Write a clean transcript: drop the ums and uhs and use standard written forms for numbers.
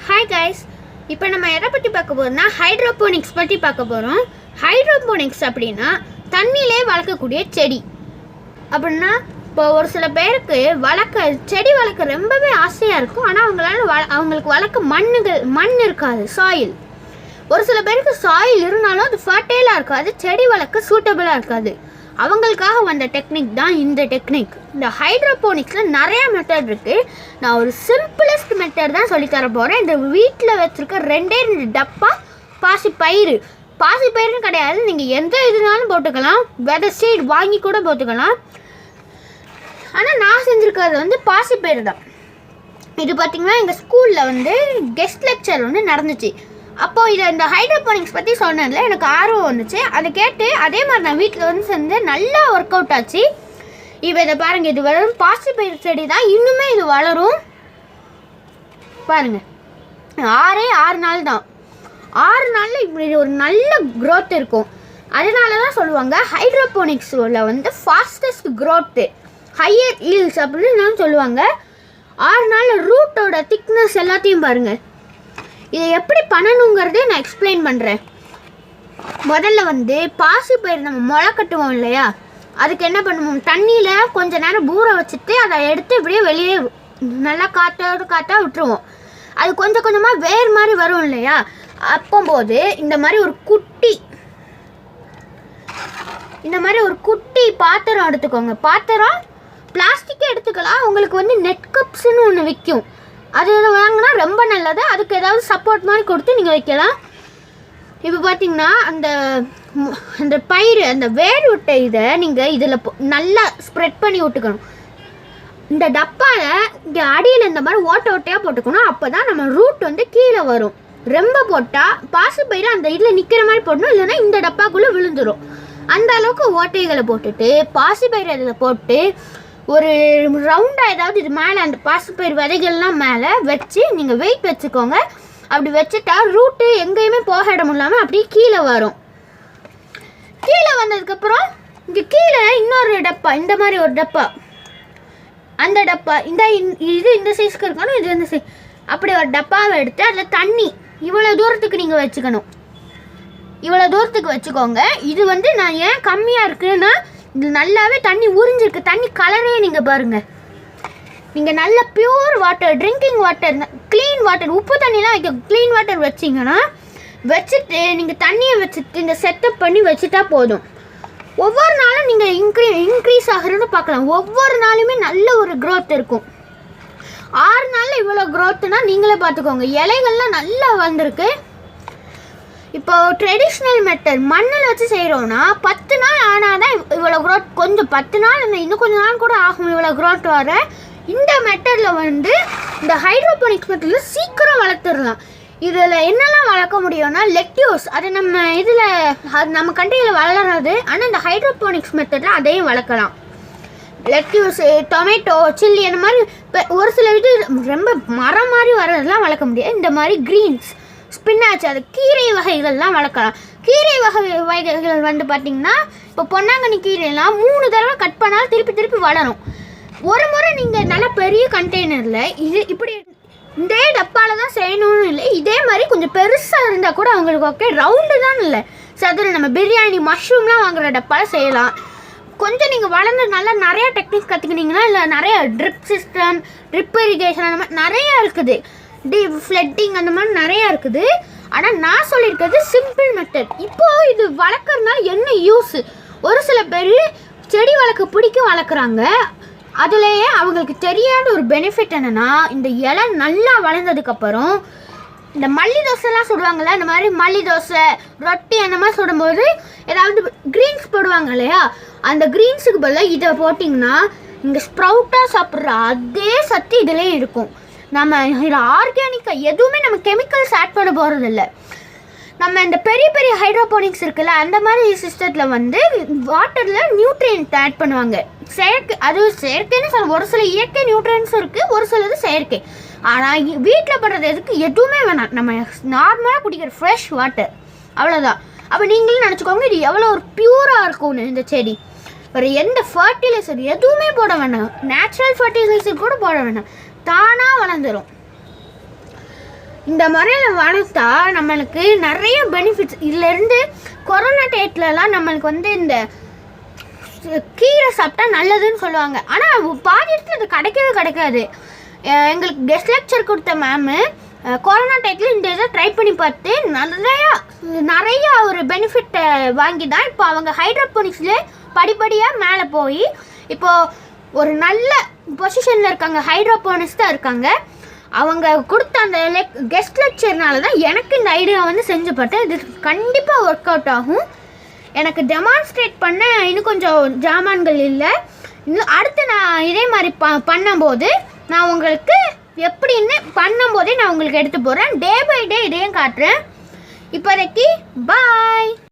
Hi guys, இப்போ நம்ம எதை பற்றி பார்க்க போகிறோம்னா ஹைட்ரோபோனிக்ஸ் பற்றி பார்க்க போகிறோம். ஹைட்ரோபோனிக்ஸ் அப்படின்னா தண்ணியிலே வளர்க்கக்கூடிய செடி. அப்படின்னா இப்போ ஒரு சில பேருக்கு செடி வளர்க்க ரொம்பவே ஆசையாக இருக்கும். ஆனால் அவங்களுக்கு வளர்க்க மண் இருக்காது, சாயில். ஒரு சில பேருக்கு சாயில் இருந்தாலும் அது ஃபர்டைலாக இருக்காது, செடி வளர்க்க சூட்டபிளாக இருக்காது. அவங்களுக்காக வந்த டெக்னிக் தான் இந்த டெக்னிக். இந்த ஹைட்ரோபோனிக்ஸில் நிறைய மெத்தட் இருக்குது. நான் ஒரு சிம்பிளஸ்ட் மெத்தட் தான் சொல்லித்தர போகிறேன். இந்த வீட்டில் வச்சுருக்க 2 டப்பா பாசிப்பயிறுன்னு கிடையாது, நீங்கள் எந்த இதுனாலும் போட்டுக்கலாம். விதை சீட் வாங்கி கூட போட்டுக்கலாம். ஆனால் நான் செஞ்சுருக்கிறது வந்து பாசிப்பயிறு தான். இது பார்த்திங்கன்னா எங்கள் ஸ்கூலில் கெஸ்ட் லெக்சர் நடந்துச்சு. அப்போது இந்த ஹைட்ரோபோனிக்ஸ் பற்றி சொன்னதில் எனக்கு ஆர்வம் வந்துச்சு. அதை கேட்டு அதே மாதிரி நான் வீட்டில் செஞ்சு நல்லா ஒர்க் அவுட் ஆச்சு. இப்போ இதை பாருங்கள், இது வளரும் பாசிப்பயிறு செடி தான். இன்னுமே இது வளரும் பாருங்கள். 6 நாள் தான். 6 நாளில் இப்படி ஒரு நல்ல க்ரோத் இருக்கும். அதனால தான் சொல்லுவாங்க ஹைட்ரோபோனிக்ஸில் ஃபாஸ்டஸ்ட் க்ரோத்து, ஹையர் ஈல்ஸ் அப்படின்னு சொல்லுவாங்க. 6 நாளில் ரூட்டோட திக்னஸ் எல்லாத்தையும் பாருங்கள். இதை எப்படி பண்ணணுங்கிறதே நான் எக்ஸ்பிளைன் பண்ணுறேன். முதல்ல பாசிப்பயிறு நம்ம முளை கட்டுவோம் இல்லையா, அதுக்கு என்ன பண்ணுவோம், தண்ணியில் கொஞ்ச நேரம் ஊற வச்சுட்டு அதை எடுத்து இப்படியே வெளியே நல்லா காற்றா விட்டுருவோம். அது கொஞ்சம் கொஞ்சமாக வேர் மாதிரி வரும் இல்லையா, அப்போது இந்த மாதிரி ஒரு குட்டி பாத்திரம் எடுத்துக்கோங்க. பாத்திரம் பிளாஸ்டிக்கே எடுத்துக்கலாம். உங்களுக்கு நெட் கப்ஸ்ன்னு ஒன்று விற்கும். அது வாங்கினா ரொம்ப நல்லது. அதுக்கு ஏதாவது சப்போர்ட் மாதிரி கொடுத்து நீங்கள் வைக்கலாம். இப்போ பார்த்தீங்கன்னா அந்த பயிர், அந்த வேர் விட்ட இதை நீங்கள் இதில் நல்லா ஸ்ப்ரெட் பண்ணி விட்டுக்கணும். இந்த டப்பாவில் இங்கே அடியில் இந்த மாதிரி ஓட்டையாக போட்டுக்கணும். அப்போ தான் நம்ம ரூட் கீழே வரும். ரொம்ப போட்டால் பாசிப்பயிறு அந்த இதில் நிற்கிற மாதிரி போடணும், இல்லைன்னா இந்த டப்பாக்குள்ளே விழுந்துடும். அந்த அளவுக்கு ஓட்டைகளை போட்டுட்டு பாசிப்பயிறு அதில் போட்டு ஒரு ரவுண்டாக ஏதாவது இது மேலே அந்த பாசிப்பயிறு விதைகள்லாம் மேலே வச்சு நீங்கள் வெயிட் வச்சுக்கோங்க. அப்படி வச்சுட்டா ரூட்டு எங்கேயுமே போக இடம் இல்லாமல் அப்படியே கீழே வரும். கீழே வந்ததுக்கப்புறம் இங்கே கீழே இன்னொரு டப்பா, இந்த மாதிரி ஒரு டப்பா, அந்த டப்பா இந்த சைஸ்க்கு இருக்கணும், இது இந்த சைஸ். அப்படி ஒரு டப்பாவை எடுத்து அதில் தண்ணி இவ்வளோ தூரத்துக்கு நீங்கள் வச்சுக்கணும். இவ்வளோ தூரத்துக்கு வச்சுக்கோங்க. இது நான் ஏன் கம்மியாக இருக்குன்னா, இது நல்லாவே தண்ணி உறிஞ்சிருக்கு. தண்ணி கலரே நீங்கள் பாருங்கள். நீங்கள் நல்ல pure water, drinking water, clean water, உப்பு தண்ணிலாம் வைக்க க்ளீன் வாட்டர் வச்சிங்கன்னா வச்சுட்டு நீங்கள் தண்ணியை வச்சுட்டு இந்த செட்டப் பண்ணி வச்சுட்டா போதும். ஒவ்வொரு நாளும் நீங்கள் இன்க்ரீஸ் ஆகிறத பார்க்கலாம். ஒவ்வொரு நாளுமே நல்ல ஒரு க்ரோத் இருக்கும். 6 நாளில் இவ்வளோ க்ரோத்துனா நீங்களே பார்த்துக்கோங்க. இலைகள்லாம் நல்லா வந்திருக்கு. இப்போ ட்ரெடிஷ்னல் மெத்தட் மண்ணில் வச்சு செய்கிறோன்னா 10 நாள் ஆனால் தான் இவ்வளோ க்ரோத். கொஞ்சம் 10 நாள் இன்னும் கொஞ்சம் நாள் கூட ஆகும் இவ்வளோ க்ரோத் வர. இந்த மெத்தடில் இந்த ஹைட்ரோபோனிக்ஸ் மெத்தடில் சீக்கிரம் வளர்த்துடலாம். இதில் என்னெல்லாம் வளர்க்க முடியும்னா லெட்யூஸ், அது நம்ம கண்ட்ரியில் வளராது. ஆனால் இந்த ஹைட்ரோபோனிக்ஸ் மெத்தடில் அதையும் வளர்க்கலாம். லெட்யூஸு, டொமேட்டோ, சில்லி, அந்த மாதிரி ஒரு சில இது ரொம்ப மரம் மாதிரி வர்றதெல்லாம் வளர்க்க முடியாது. இந்த மாதிரி க்ரீன்ஸ், ஸ்பின்னாச், அது கீரை வகைகள்லாம் வளர்க்கலாம். கீரை வகைகள் பார்த்திங்கன்னா இப்போ பொன்னாங்கண்ணி கீரைலாம் 3 தடவை கட் பண்ணாலும் திருப்பி வளரும். ஒரு முறை நீங்கள் நல்ல பெரிய கண்டெய்னரில் இப்படி இதே டப்பாவில் தான் செய்யணும்னு இல்லை, இதே மாதிரி கொஞ்சம் பெருசாக இருந்தால் கூட அவங்களுக்கு ஓகே. ரவுண்டு தான் இல்லை, சதுரம். நம்ம பிரியாணி, மஷ்ரூம்லாம் வாங்குகிற டப்பாவில் செய்யலாம். கொஞ்சம் நீங்கள் வளர்ந்து நல்லா நிறையா டெக்னிக் கற்றுக்கினீங்கன்னா, இல்லை நிறையா ட்ரிப் சிஸ்டம், ட்ரிப் இரிகேஷன், அந்த மாதிரி நிறையா இருக்குது. ஃப்ளட்டிங் அந்த மாதிரி நிறையா இருக்குது. ஆனால் நான் சொல்லியிருக்கிறது சிம்பிள் மெத்தட். இப்போது இது வளர்க்குறதுனால என்ன யூஸ்? ஒரு சில பேர் செடி வளர்க்க வளர்க்குறாங்க. அதுலேயே அவங்களுக்கு தெரியாத ஒரு பெனிஃபிட் என்னென்னா, இந்த இலை நல்லா வளர்ந்ததுக்கப்புறம் இந்த மல்லி தோசைலாம் சுடுவாங்கள்ல, இந்த மாதிரி மல்லி தோசை, ரொட்டி அந்த மாதிரி சுடும்போது ஏதாவது க்ரீன்ஸ் போடுவாங்க இல்லையா, அந்த க்ரீன்ஸுக்கு பதிலாக இதை போட்டிங்கன்னா இங்கே ஸ்ப்ரவுட்டாக சாப்பிட்ற அதே சத்து இதுலேயும் இருக்கும். நம்ம இதில் ஆர்கானிக்காக எதுவுமே நம்ம கெமிக்கல்ஸ் ஆட் பண்ண போகிறதில்ல. நம்ம இந்த பெரிய ஹைட்ரோபோனிக்ஸ் இருக்குல்ல, அந்த மாதிரி சிஸ்டத்தில் வாட்டரில் நியூட்ரியன்ட் ஆட் பண்ணுவாங்க. செயற்கைன்னு சொல்ல, ஒரு சில இயற்கை நியூட்ரியன்ஸும் இருக்குது, ஒரு சிலது செயற்கை. ஆனால் வீட்டில் பண்ணுறது எதுவுமே வேணாம். நம்ம நார்மலாக குடிக்கிற ஃப்ரெஷ் வாட்டர், அவ்வளோதான். அப்போ நீங்களும் நினச்சிக்கோங்க இது எவ்வளோ ஒரு பியூராக இருக்கும்னு. இந்த செடி வேறு எந்த ஃபர்டிலைசர் எதுவுமே போட வேண்டாம், நேச்சுரல் ஃபர்டிலைசர் கூட போட வேண்டாம், தானாக வளர்ந்துடும். இந்த முறையில் வளர்த்தா நம்மளுக்கு நிறைய பெனிஃபிட்ஸ். இதிலேருந்து கொரோனா டேட்லலாம் நம்மளுக்கு வந்து இந்த கீரை சாப்பிட்டா நல்லதுன்னு சொல்லுவாங்க. ஆனால் பாதி இடத்துல அது கிடைக்காது. எங்களுக்கு கெஸ்ட் லெக்சர் கொடுத்த மேமு கொரோனா டைத்தில் இந்த இதை ட்ரை பண்ணி பார்த்து நிறையா ஒரு பெனிஃபிட்டை வாங்கி தான் இப்போ அவங்க ஹைட்ரோபோனிக்ஸ்லேயே படிப்படியாக மேலே போய் இப்போது ஒரு நல்ல பொசிஷனில் இருக்காங்க. ஹைட்ரோபோனிக்ஸ் தான் இருக்காங்க. அவங்க கொடுத்த அந்த கெஸ்ட் லெக்சர்னால தான் எனக்கு இந்த ஐடியா வந்து செஞ்சு பார்த்தேன். இது கண்டிப்பாக ஒர்க் அவுட் ஆகும். எனக்கு டெமான்ஸ்ட்ரேட் பண்ண இன்னும் கொஞ்சம் ஜாமான்கள் இல்லை. இன்னும் அடுத்து நான் இதே மாதிரி பண்ணும்போது நான் உங்களுக்கு எப்படின்னு பண்ணும்போதே நான் உங்களுக்கு எடுத்து போகிறேன். டே பை டே இதையும் காட்டுறேன். இப்போதைக்கு பாய்.